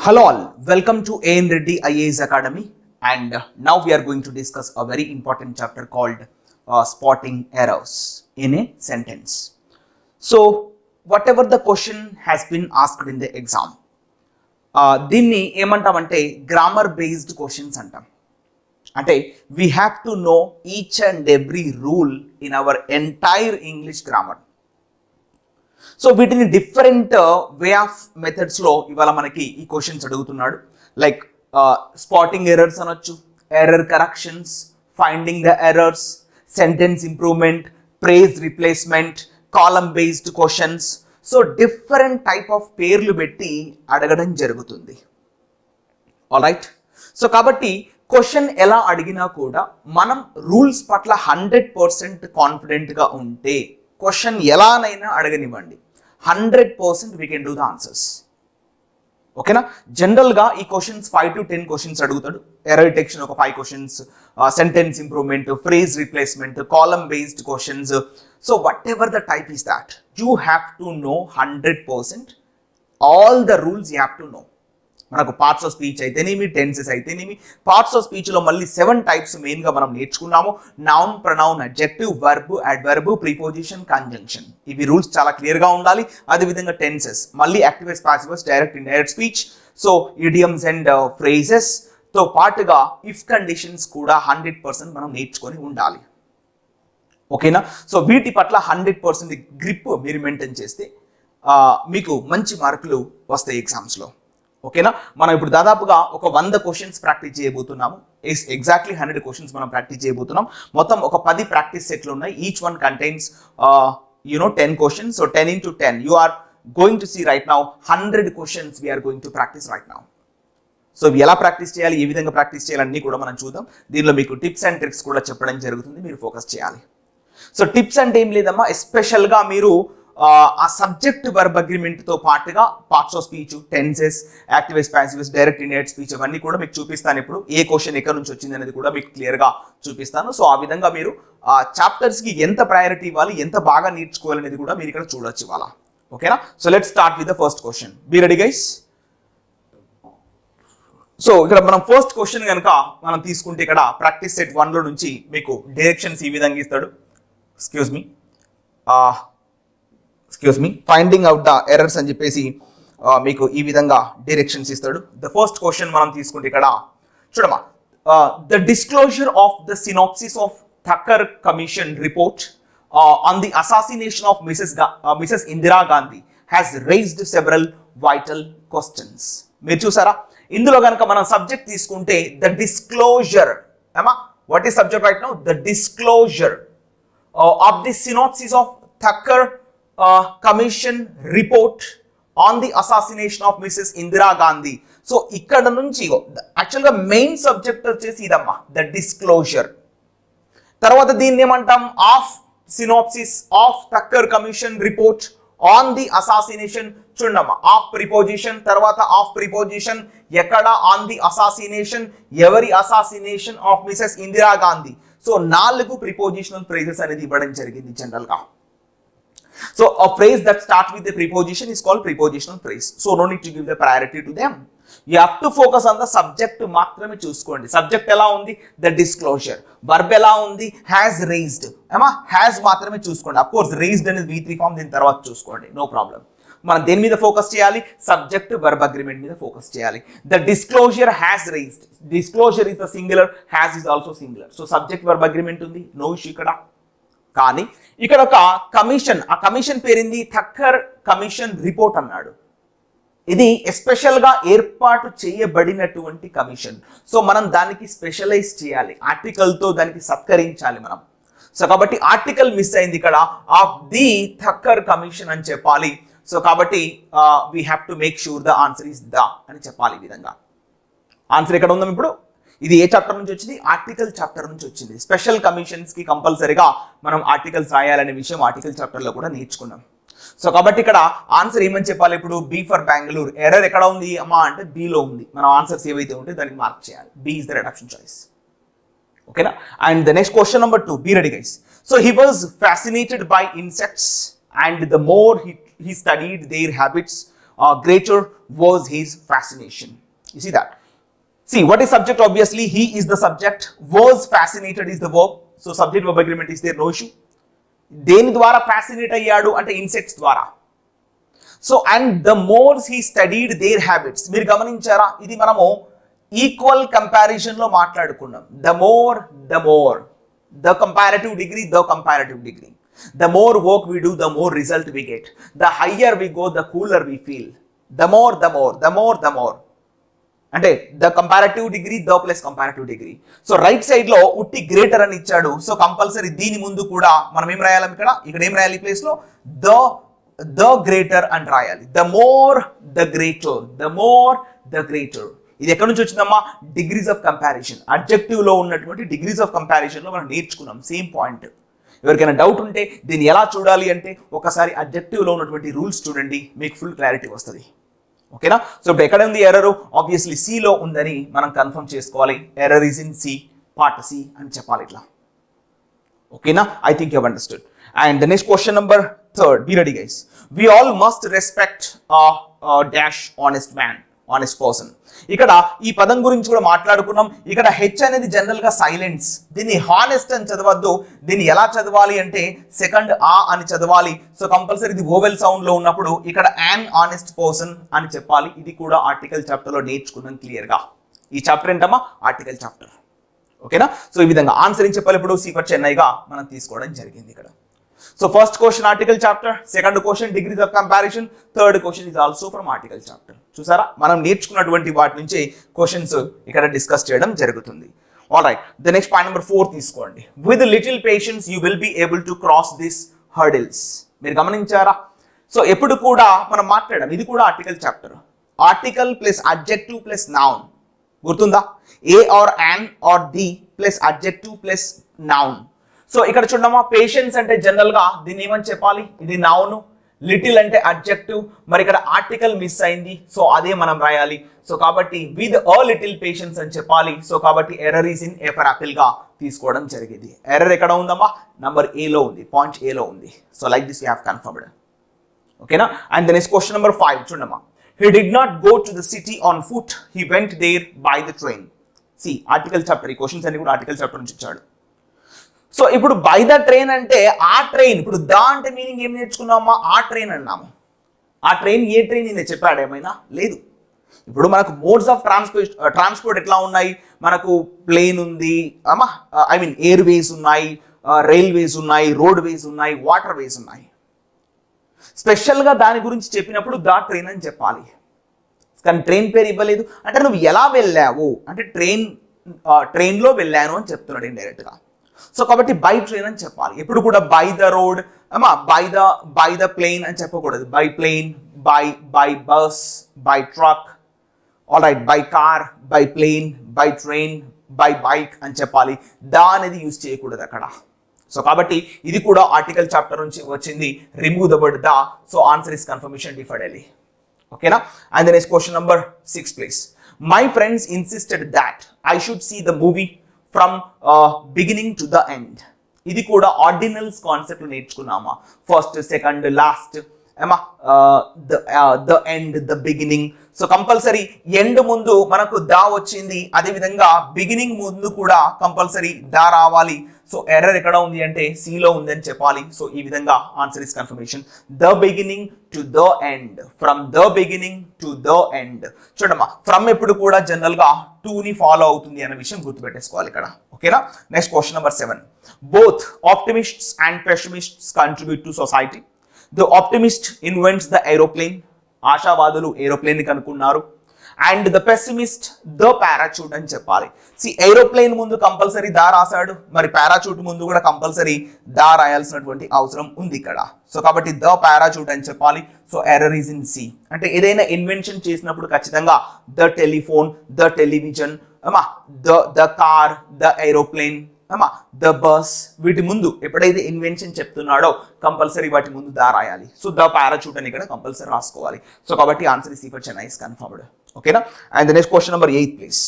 Hello all, welcome to AN Reddy IAS Academy, and now we are going to discuss a very important chapter called spotting errors in a sentence. So whatever the question has been asked in the exam, దీన్ని ఏమంటామంటే grammar based questions అంటాం. అంటే we have to know each and every rule in our entire English grammar. So వీటిని different way of మెథడ్స్లో ఇవాళ మనకి ఈ questions అడుగుతున్నాడు. Like spotting errors అనొచ్చు, error corrections, finding the errors, sentence improvement, praise replacement, column based questions. So different type of పేర్లు పెట్టి అడగడం జరుగుతుంది. ఆల్రైట్, సో కాబట్టి క్వశ్చన్ ఎలా అడిగినా కూడా మనం రూల్స్ పట్ల 100% కాన్ఫిడెంట్గా ఉంటే క్వశ్చన్ ఎలానైనా అడగనివ్వండి, 100% we can do the answers. ఓకేనా? జనరల్గా ఈ క్వశ్చన్స్ 5 to 10 క్వశ్చన్స్ అడుగుతాడు. ఎర్రర్ డిటెక్షన్ ఒక 5 questions, sentence improvement, phrase replacement, column based questions. So whatever the type is that, you have to know 100% all the rules you have to know. మనకు parts of speech అయితేనేమి, tenses అయితేనేమి, parts of స్పీచ్లో మళ్ళీ 7 types మెయిన్గా మనం నేర్చుకున్నాము. Noun, pronoun, adjective, verb, adverb, preposition, conjunction. ఇవి rules చాలా క్లియర్గా ఉండాలి. అదేవిధంగా టెన్సెస్, మళ్ళీ active passive, direct indirect speech, so idioms and phrases తో పాటుగా ఇఫ్ కండిషన్స్ కూడా 100% మనం నేర్చుకొని ఉండాలి. ఓకేనా? సో వీటి పట్ల 100% గ్రిప్ మీరు మెయింటైన్ చేస్తే మీకు మంచి మార్కులు వస్తాయి ఎగ్జామ్స్లో. ఓకేనా? మనం ఇప్పుడు దాదాపుగా ఒక 100 క్వశ్చన్స్ ప్రాక్టీస్ చేయబోతున్నాము. ఎగ్జాక్ట్లీ 100 క్వశ్చన్స్ మనం ప్రాక్టీస్ చేయబోతున్నాం. మొత్తం ఒక 10 ప్రాక్టీస్ సెట్లు ఉన్నాయి. Each one contains 10 questions. So 10 into 10 you are going to see right now 100 questions we are going to practice right now. So ఎలా ప్రాక్టీస్ చేయాలి, ఏ విధంగా ప్రాక్టీస్ చేయాలి అన్నీ కూడా మనం చూద్దాం. దీనిలో మీకు టిప్స్ అండ్ ట్రిక్స్ కూడా చెప్పడం జరుగుతుంది, మీరు ఫోకస్ చేయాలి. సో టిప్స్ అంటే ఏం లేదమ్మా, ఎస్పెషల్గా మీరు ఆ సబ్జెక్ట్ వర్బ్ అగ్రిమెంట్తో పాటుగా parts of speech, tenses, active passive, direct indirect speech అవన్నీ కూడా మీకు చూపిస్తాను. ఇప్పుడు ఏ క్వశ్చన్ ఎక్కడి నుంచి వచ్చింది అనేది కూడా మీకు క్లియర్గా చూపిస్తాను. సో ఆ విధంగా మీరు ఆ చాప్టర్స్కి ఎంత ప్రయారిటీ ఇవ్వాలి, ఎంత బాగా నేర్చుకోవాలనేది కూడా మీరు ఇక్కడ చూడొచ్చు ఇవాళ. ఓకేనా? So let's start with the first question. Be ready guys? So ఇక్కడ మనం ఫస్ట్ క్వశ్చన్ కనుక మనం తీసుకుంటే ఇక్కడ ప్రాక్టీస్ సెట్ 1లో నుంచి మీకు డైరెక్షన్స్ ఈ విధంగా ఇస్తాడు. Excuse me finding out the errors అని చెప్పేసి మీకు ఈ విధంగా డైరెక్షన్స్ ఇస్తాడు. ద ఫస్ట్ క్వశ్చన్ మనం తీసుకుంటే ఇక్కడ చూడమా, the disclosure of the synopsis of Thakkar commission report on the assassination of Mrs Indira Gandhi has raised several vital questions. మీరు చూసారా, ఇందులో కనుక మనం సబ్జెక్ట్ తీసుకుంటే the disclosure, what is subject right now? The disclosure of the synopsis of Thakkar commission report on the assassination of Mrs Indira Gandhi. So ఇక్కడ నుంచి యాక్చువల్గా main subject వచ్చేసి ఇదమ్మా, ద డిస్క్లోజర్. తర్వాత దీన్ని ఏమంటాం? Of synopsis of Thakkar commission report on the assassination. చూడమ్మా, of preposition, తర్వాత ఆఫ్ ప్రిపోజిషన్ ఎక్కడ? On the assassination. ఎవరి assassination? Of Mrs Indira Gandhi. So 4 prepositional phrases అనేది ఇవ్వడం జరిగింది జనరల్ గా. So a phrase that starts with a preposition is called prepositional phrase. So no need to give the priority to them. You have to focus on the subject మాత్రమే చూసుకోండి. Subject ఎలా ఉంది? The disclosure. Verb ఎలా ఉంది? Has raised. Has మాత్రమే చూసుకోండి. Of course raised అనేది V3 form, దీని తర్వాత చూసుకోండి, నో ప్రాబ్లం. మనం దేని మీద ఫోకస్ చేయాలి? సబ్జెక్ట్ వర్బ్ అగ్రిమెంట్ మీద ఫోకస్ చేయాలి. The disclosure has raised. Disclosure is the singular, has is also singular. So subject verb agreement ఉంది, నో ఇష్యూ ఇక్కడ. కానీ ఇక్కడ ఒక కమిషన్, ఆ కమిషన్ పేరింది థక్కర్ కమిషన్ రిపోర్ట్ అన్నాడు. ఇది ఎస్పెషల్గా ఏర్పాటు చేయబడినటువంటి కమిషన్. సో మనం దానికి స్పెషలైజ్ చేయాలి, ఆర్టికల్తో దానికి సత్కరించాలి మనం. సో కాబట్టి ఆర్టికల్ మిస్ అయింది ఇక్కడ, ఆఫ్ ది థక్కర్ కమిషన్ అని చెప్పాలి. సో కాబట్టి we have to make sure the answer is the అని చెప్పాలి. ఈ విధంగా ఆన్సర్ ఎక్కడ ఉందాం ఇప్పుడు? ఇది ఏ చాప్టర్ నుంచి వచ్చింది? ఆర్టికల్ చాప్టర్ నుంచి వచ్చింది. స్పెషల్ కమిషన్స్ కి కంపల్సరీగా మనం ఆర్టికల్స్ రాయాలనే విషయం ఆర్టికల్ చాప్టర్ లో కూడా నేర్చుకున్నాం. సో కాబట్టి ఇక్కడ ఆన్సర్ ఏమని చెప్పాలి ఇప్పుడు? B for Bengaluru. ఎర్రర్ ఎక్కడ ఉంది అమ్మా అంటే బిలో ఉంది. మనం ఆన్సర్స్ ఏవైతే ఉంటే దానికి మార్క్ చేయాలి. B is the reduction choice. ఓకేనా? And the next question number 2. Be ready guys. So he was fascinated by insects and the more he studied their habits, greater was his fascination. You see that? See, what is subject? Obviously, he is the subject. Was fascinated is the verb. So, subject verb agreement is there, no issue. దేని ద్వారా fascinate అయ్యాడు అంటే insects ద్వారా. So and the more he studied their habits. మీరు గమనించారా, ఇది మనము equal comparison లో మాట్లాడుకున్నాం. The more the comparative degree, the more work we do, the more result we get. The higher we go, the cooler we feel. The more అంటే the comparative degree, the plus comparative degree. So right side లో ఉట్టి greater అని ఇచ్చాడు. So compulsory దీని ముందు కూడా మనం ఏం రాయాలి, ఇక్కడ ఏం రాయాలి, ఈ ప్లేస్ లో ద గ్రేటర్ అని రాయాలి. The more the greater. ఇది ఎక్కడి నుంచి వచ్చిందమ్మా? Degrees of comparison. అడ్జెక్టివ్ లో ఉన్నటువంటి డిగ్రీస్ ఆఫ్ కంపారిజన్ లో మనం నేర్చుకున్నాం. Same point. ఎవరికైనా డౌట్ ఉంటే దీన్ని ఎలా చూడాలి అంటే ఒకసారి అడ్జెక్టివ్ లో ఉన్నటువంటి రూల్స్ చూడండి, మీకు ఫుల్ క్లారిటీ వస్తుంది. ఓకేనా? సో ఇప్పుడు ఎక్కడ ఉంది ఎర్రర్? ఆబ్వియస్లీ సి లో ఉందని మనం కన్ఫర్మ్ చేసుకోవాలి. Error is in C, part C అని చెప్పాలి ఇట్లా. ఓకేనా? I think you have understood. And the next question number 3. Be ready guys. We all must respect dash honest man, honest person. ఇక్కడ ఈ పదం గురించి కూడా మాట్లాడుకున్నాం. ఇక్కడ హెచ్ అనేది జనరల్ గా సైలెన్స్. దీన్ని హానెస్ట్ అని చదవద్దు. దీన్ని ఎలా చదవాలి అంటే సెకండ్ ఆ అని చదవాలి. సో కంపల్సరీ ఇది ఓవెల్ సౌండ్ లో ఉన్నప్పుడు ఇక్కడ యాన్ ఆనెస్ట్ పర్సన్ అని చెప్పాలి. ఇది కూడా ఆర్టికల్ చాప్టర్ లో నేర్చుకున్నాం క్లియర్ గా. ఈ చాప్టర్ ఏంటమ్మా? Article chapter. ఓకేనా? సో ఈ విధంగా ఆన్సర్ ఏం చెప్పాలి ఇప్పుడు? సి ఫర్ చెన్నైగా మనం తీసుకోవడం జరిగింది ఇక్కడ. So first question article chapter, second question degrees of comparison, third question is also from article chapter. చూసారా, మనం నేర్చుకున్నటువంటి వాటి నుంచి క్వశ్చన్స్ ఇక్కడ డిస్కస్ చేయడం జరుగుతుంది. All right, the next point number 4 తీసుకోండి. With little patience you will be able to cross this hurdles. మీరు గమనించారా? సో ఎప్పుడు కూడా మనం మాట్లాడడం, ఇది కూడా article chapter. Article plus adjective plus noun. గుర్తుందా? A or an or the plus adjective plus noun. So ఇక్కడ చూడమ్మా, పేషెన్స్ అంటే జనరల్ గా దీన్ని ఏమని చెప్పాలి? ఇది నౌన్. లిటిల్ అంటే అడ్జెక్టివ్. మరి ఇక్కడ ఆర్టికల్ మిస్ అయింది, సో అదే మనం రాయాలి. సో కాబట్టి విత్ అ లిటిల్ పేషెన్స్ అని చెప్పాలి. సో కాబట్టి error is in a for apple గా తీసుకోవడం జరిగింది. ఎర్రర్ ఎక్కడ ఉందమ్మా? నంబర్ ఏ లో ఉంది, పాయింట్ ఏ లో ఉంది. So like this we have confirmed. ఓకేనా? And the next question number 5 చూడమ్మా. He did not go to the city on foot, he went there by the train. See, article chapter. ఈ questions అన్ని కూడా article chapter నుంచి ఇచ్చాడు. So ఇప్పుడు by the train అంటే ఆ ట్రైన్. ఇప్పుడు దా అంటే మీనింగ్ ఏం నేర్చుకున్నామా? ఆ ట్రైన్ అన్నాము. ఆ ట్రైన్ ఏ ట్రైన్ నేను చెప్పాడు ఏమైనా? లేదు. ఇప్పుడు మనకు మోడ్స్ ఆఫ్ ట్రాన్స్పోర్ట్ ఎట్లా ఉన్నాయి? మనకు ప్లేన్ ఉంది, ఐ మీన్ ఎయిర్ వేస్ ఉన్నాయి, రైల్వేస్ ఉన్నాయి, రోడ్ వేస్ ఉన్నాయి, వాటర్ వేస్ ఉన్నాయి. స్పెషల్గా దాని గురించి చెప్పినప్పుడు దా ట్రైన్ అని చెప్పాలి. కానీ ట్రైన్ పేరు ఇవ్వలేదు. అంటే నువ్వు ఎలా వెళ్ళావు అంటే ట్రైన్లో వెళ్ళాను అని చెప్తున్నాడు ఇండైరెక్ట్గా. సో కాబట్టి బై ట్రైన్ అని చెప్పాలి. ఎప్పుడు కూడా by the road, by the plane అని చెప్పకూడదు. By plane, by bus, by truck, all right, by car, by plane, by train, by bike అని చెప్పాలి. దా అనేది యూజ్ చేయకూడదు అక్కడ. సో కాబట్టి ఇది కూడా ఆర్టికల్ చాప్టర్ నుంచి వచ్చింది. Remove the word the. So answer is confirmation డిఫర్డెడ్లీ. ఓకేనా? And the next question number 6 please. My friends insisted that I should see the movie from beginning to the end. ఇది కూడా ordinals concept నేర్చుకున్నామా? First, second, last, the end, the beginning. So compulsory end ముందు మనకు దా వచ్చింది, అదేవిధంగా beginning ముందు కూడా compulsory దా రావాలి. సో ఎర్రర్ ఎక్కడ ఉంది అంటే సి లో ఉంది అని చెప్పాలి. సో ఈ విధంగా answer is confirmation. The beginning to the end, from the beginning to the end. చూడమ్మా, ఫ్రమ్ ఎప్పుడు కూడా జనరల్ గా టు ని ఫాలో అవుతుంది అనే విషయం గుర్తుపెట్టేసుకోవాలి ఇక్కడ. ఓకేనా? Next question number 7. Both optimists and pessimists contribute to society. The optimist invents the aeroplane. ఆశావాదులు ఏరోప్లేన్ ని కనుక్కున్నారు. And the pessimist the parachute అని చెప్పాలి. ఏరోప్లేన్ ముందు కంపల్సరీ దా రాశాడు, మరి పారాచూట్ ముందు కూడా కంపల్సరీ దా రాయాల్సినటువంటి అవసరం ఉంది ఇక్కడ. సో కాబట్టి ద పారాచూట్ అని చెప్పాలి. So error is in C. అంటే ఏదైనా ఇన్వెన్షన్ చేసినప్పుడు ఖచ్చితంగా the telephone, the television, the car, the aeroplane, the bus, వీటి ముందు ఎప్పుడైతే ఇన్వెన్షన్ చెప్తున్నాడో కంపల్సరీ వాటి ముందు దా రాయాలి. సో ద పారాచూట్ అని ఇక్కడ కంపల్సరీ రాసుకోవాలి. సో కాబట్టి answer is for Chennai is confirmed. ఓకేనా? And the next question number 8 please.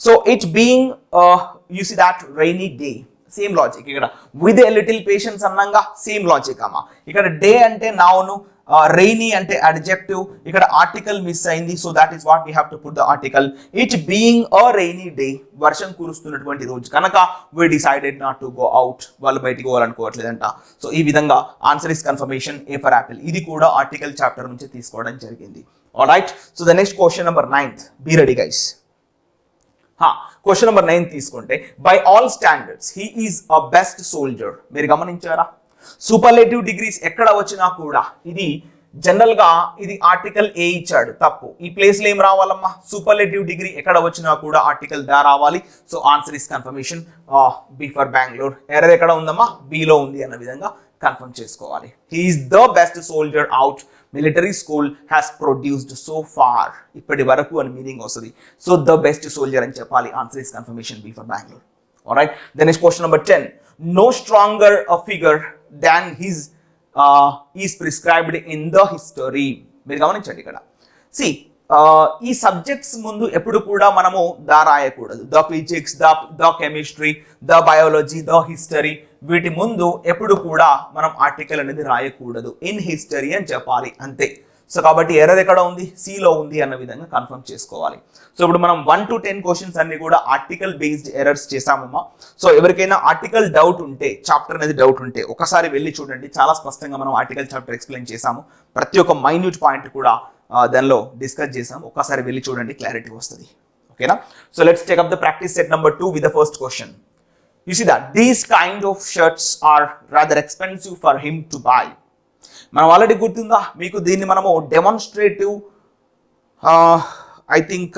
So it being you see that rainy day. Same logic. ఇక్కడ విత్ ఏ లిటిల్ పేషెన్స్ అన్నాగా సేమ్ లాజిక్ అమ్మా. ఇక్కడ day అంటే నౌన్, రెయినీ అంటే adjective, ఇక్కడ article miss అయింది. So that is what we have to put the article. It being a rainy day, వర్షం కురుస్తున్నటువంటి రోజు కనుక we decided not to go out, వాళ్ళు బయటికి పోవాలనుకోవట్లేదంట. సో ఈ విధంగా answer is confirmation A for apple. ఇది కూడా ఆర్టికల్ చాప్టర్ నుంచి తీసుకోవడం జరిగింది. Alright, so the next question number 9. Be ready guys. Question number 9 తీసుకుంటే, by all standards he is a best soldier. మీరు గమనించారా, సూపర్లేటివ్ డిగ్రీస్ ఎక్కడ వచ్చినా కూడా ఇది జనరల్ గా ఇది ఆర్టికల్ ఏ ఇచ్చాడు, తప్పు. ఈ ప్లేస్ లో ఏం రావాలమ్మా, సూపర్లేటివ్ డిగ్రీ ఎక్కడ వచ్చినా కూడా ఆర్టికల్ దా రావాలి. So answer is confirmation B for Bengaluru. Error ఎక్కడ ఉందమ్మా, బిలో ఉంది అన్న విధంగా కన్ఫర్మ్ చేసుకోవాలి. He is the best soldier out military school has produced so far. ఇప్పటి వరకు అని మీనింగ్ వస్తుంది. సో ద బెస్ట్ సోల్జర్ అని చెప్పాలి. Answer is confirmation B for Bengaluru. Alright, the next question number 10. No stronger a figure than his is prescribed in the history. మీరు గమనించండి ఇక్కడ. ఈ సబ్జెక్ట్స్ ముందు ఎప్పుడు కూడా మనము దా రాయకూడదు. The physics, the chemistry, the biology, the history, వీటి ముందు ఎప్పుడు కూడా మనం ఆర్టికల్ అనేది రాయకూడదు. ఇన్ హిస్టరీ అని చెప్పాలి అంతే. సో కాబట్టి ఎర్రర్ ఎక్కడ ఉంది, సిలో ఉంది అన్న విధంగా కన్ఫర్మ్ చేసుకోవాలి. సో ఇప్పుడు మనం 1 to 10 క్వశ్చన్స్ అన్ని కూడా ఆర్టికల్ బేస్డ్ ఎర్రర్స్ చేసామమ్మా. సో ఎవరికైనా ఆర్టికల్ డౌట్ ఉంటే, చాప్టర్ అనేది డౌట్ ఉంటే ఒకసారి వెళ్ళి చూడండి. చాలా స్పష్టంగా మనం ఆర్టికల్ చాప్టర్ ఎక్స్ప్లెయిన్ చేసాము. ప్రతి ఒక్క మైన్యూట్ పాయింట్ కూడా దానిలో డిస్కస్ చేసాము. ఒక్కసారి వెళ్ళి చూడండి, క్లారిటీ వస్తుంది. ఓకేనా. So let's take up the practice set number 2 with the first question. You see that these kind of shirts are rather expensive for him to buy. మనం ఆల్రెడీ గుర్తుందా మీకు, దీన్ని మనము demonstrative I think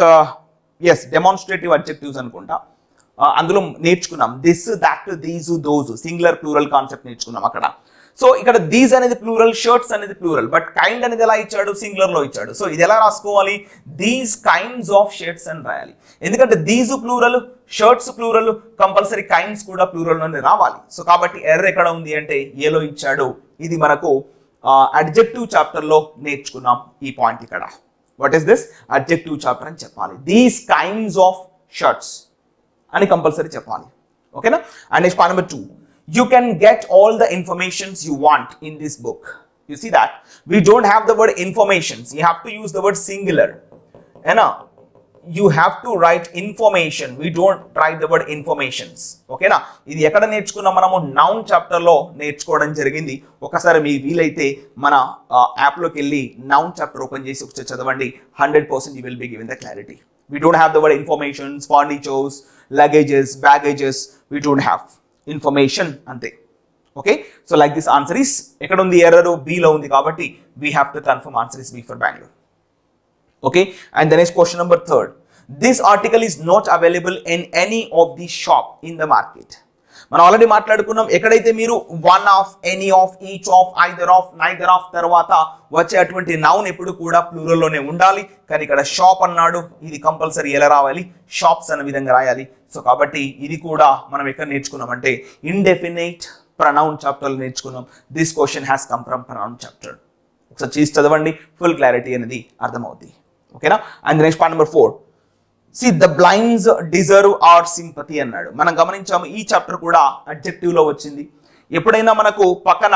demonstrative adjectives అనుకుంటా, అందులో నేర్చుకున్నాం. This, that, these, those, singular plural concept నేర్చుకున్నాం అక్కడ. సో ఇక్కడ దీస్ అనేది ప్లూరల్, షర్ట్స్ అనేది ప్లూరల్, బట్ కైండ్ అనేది ఎలా ఇచ్చాడు, సింగులర్ లో ఇచ్చాడు. సో ఇది ఎలా రాసుకోవాలి, దీస్ కైండ్స్ ఆఫ్ షర్ట్స్ అని రాయాలి. ఎందుకంటే these plural, shirts plural, compulsory kinds కూడా ప్లూరల్ లోనే రావాలి. సో కాబట్టి ఎర్రర్ ఎక్కడ ఉంది అంటే ఏలో ఇచ్చాడు. ఇది మనకు అడ్జెక్టివ్ చాప్టర్ లో నేర్చుకున్నాం ఈ పాయింట్ ఇక్కడ. What is this, adjective chapter అని చెప్పాలి. దీస్ కైండ్స్ ఆఫ్ షర్ట్స్ అని కంపల్సరీ చెప్పాలి. ఓకేనా. And next point number 2. You can get all the informations you want in this book. You see that we don't have the word informations. You have to use the word singular. And you have to write information. We don't write the word informations. Okay na. ఇది ఎక్కడ నేర్చుకున్నాం మనము, noun chapter లో నేర్చుకోవడం జరిగింది. ఒకసారి మీ వీలైతే మన యాప్ లోకి వెళ్ళి నౌన్ చాప్టర్ ఓపెన్ చేసి ఒకసారి చదవండి. 100% you will be given the clarity. We don't have the word informations, furnitures, luggages, baggages. We don't have information అంతే. Okay. So like this answer is ఎక్కడ ఉంది, ఎర్రర్ బిలో ఉంది కాబట్టి we have to confirm answer is B for Bengaluru. Okay. And the next question number 3. This article is not available in any of the shop in the market. మనం already మాట్లాడుకున్నాం. ఎక్కడైతే మీరు one of, any of, each of, either of, neither of తర్వాత వచ్చే అటువంటి noun ఎప్పుడు కూడా plural లోనే ఉండాలి. కానీ ఇక్కడ షాప్ అన్నాడు, ఇది కంపల్సరీ ఎలా రావాలి, షాప్స్ అనే విధంగా రాయాలి. సో కాబట్టి ఇది కూడా మనం ఎక్కడ నేర్చుకున్నాం అంటే ఇండెఫినైట్ ప్రనౌన్ చాప్టర్ నేర్చుకున్నాం. This question has come from pronoun chapter. ఒకసారి చేసి చదవండి, ఫుల్ క్లారిటీ అనేది అర్థమవుతుంది. ఓకేనా. And next point number 4. See the blinds deserve our sympathy అన్నాడు. మనం గమనించాము ఈ చాప్టర్ కూడా అడ్జెక్టివ్ లో వచ్చింది. ఎప్పుడైనా మనకు పక్కన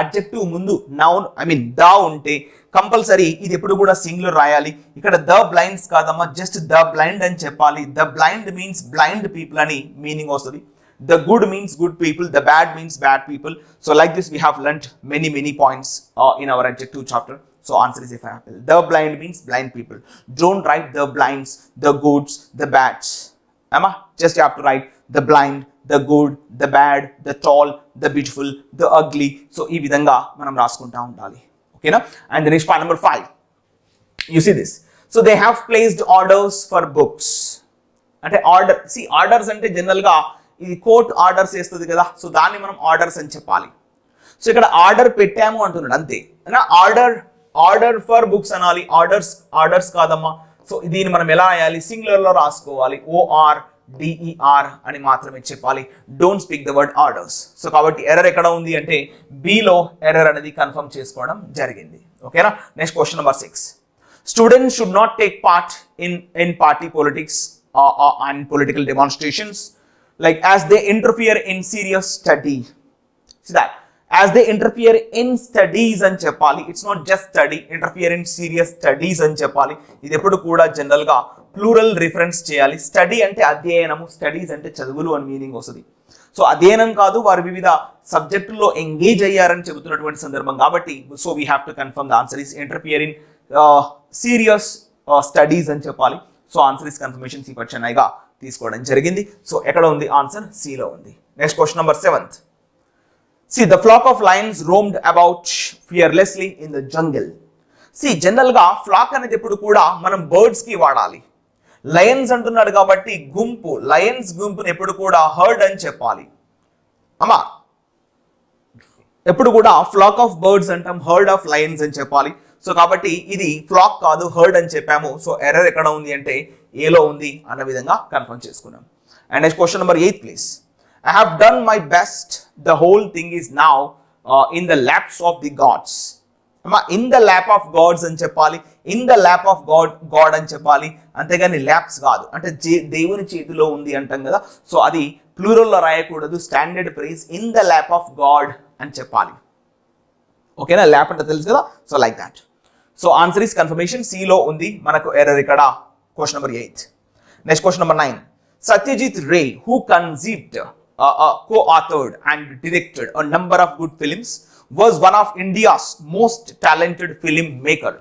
అడ్జెక్టివ్ ముందు నౌన్ ద ఉంటే కంపల్సరీ ఇది ఎప్పుడు కూడా సింగులర్ రాయాలి. ఇక్కడ ద బ్లైండ్స్ కాదమ్మా, జస్ట్ ద బ్లైండ్ అని చెప్పాలి. The blind means blind people అని మీనింగ్ వస్తుంది. The good means good people, the bad means bad people. So like this we have learnt many points in our adjective chapter. So answer is a for apple. The blind means blind people. Don't write the blinds, the goods, the bads. Amma, just you have to write the blind, the good, the bad, the tall, the beautiful, the ugly. So ee vidhanga manam raskunta undali. Okay na. And the next part number 5. You see this. So they have placed orders for books. Ante order, see orders ante general ga ఇది court orders వేస్తుంది కదా. So దాన్ని మనం orders అని చెప్పాలి. So ఇక్కడ order పెట్టాము అంటున్నాడు అంతే. ఆర్డర్ ఫర్ బుక్స్ అనాలి. ఆర్డర్స్ కాదమ్మా. సో దీన్ని మనం ఎలా రాయాలి, సింగులర్ లో రాసుకోవాలి. ORDER అని మాత్రమే చెప్పాలి. Don't speak the word orders. So కాబట్టి ఎర్రర్ ఎక్కడ ఉంది అంటే బిలో ఎర్రర్ అనేది కన్ఫర్మ్ చేసుకోవడం జరిగింది. ఓకేనా. Next question number 6. Students should not take part in party politics and political demonstrations. like as they interfere in serious study. See that, as they interfere in studies అని చెప్పాలి. It's not just study, interfere in serious studies అని చెప్పాలి. ఇది ఎప్పుడు కూడా general గా plural reference చేయాలి. Study అంటే అధ్యయనము, స్టడీస్ అంటే చదువులు అని మీనింగ్ వస్తుంది. సో అధ్యయనం కాదు, వారు వివిధ సబ్జెక్టుల్లో ఎంగేజ్ అయ్యారని చెబుతున్నటువంటి సందర్భం కాబట్టి so we have to confirm the answer is interfere in serious studies అని చెప్పాలి. So answer is confirmation C for చెన్నైగా తీసుకోవడం జరిగింది. సో ఎక్కడ ఉంది ఆన్సర్? సిలో ఉంది. Next question number 7th. See, the flock of lions roamed about fearlessly in the jungle. See, general గా ఫ్లాక్ అనేది ఎప్పుడు కూడా మనం బర్డ్స్ కి వాడాలి. లయన్స్ అంటున్నాడు కాబట్టి గుంపు, లయన్స్ గుంపుని ఎప్పుడు కూడా హర్డ్ అని చెప్పాలి. అమ్మా ఎప్పుడు కూడా ఫ్లాక్ ఆఫ్ బర్డ్స్ అంటాం, హర్డ్ ఆఫ్ లయన్స్ అని చెప్పాలి. సో కాబట్టి ఇది ఫ్లాక్ కాదు, హర్డ్ అని చెప్పాము. సో ఎర్రర్ ఎక్కడ ఉంది అంటే ఏలో ఉంది అన్న విధంగా కన్ఫర్మ్ చేసుకున్నాం. And next question number 8 please. I have done my best. The whole thing is now in the laps of the gods. In the lap of gods అని చెప్పాలి, in the lap of God అని చెప్పాలి. అంతేగాని lapse కాదు, అంటే దేవుని చేతిలో ఉంది అంటాం కదా. సో అది ప్లూరల్లో రాయకూడదు, standard phrase in the lap of God అని చెప్పాలి. ఓకేనా, ల్యాప్ అంటే తెలుసు కదా. So like that. So answer is confirmation సిలో ఉంది. మనకు ఎర్రర్ ఇక్కడ question number 8. Next question number 9. Satyajit Ray, who conceived, co-authored and directed a number of good films, was one of India's most talented film maker.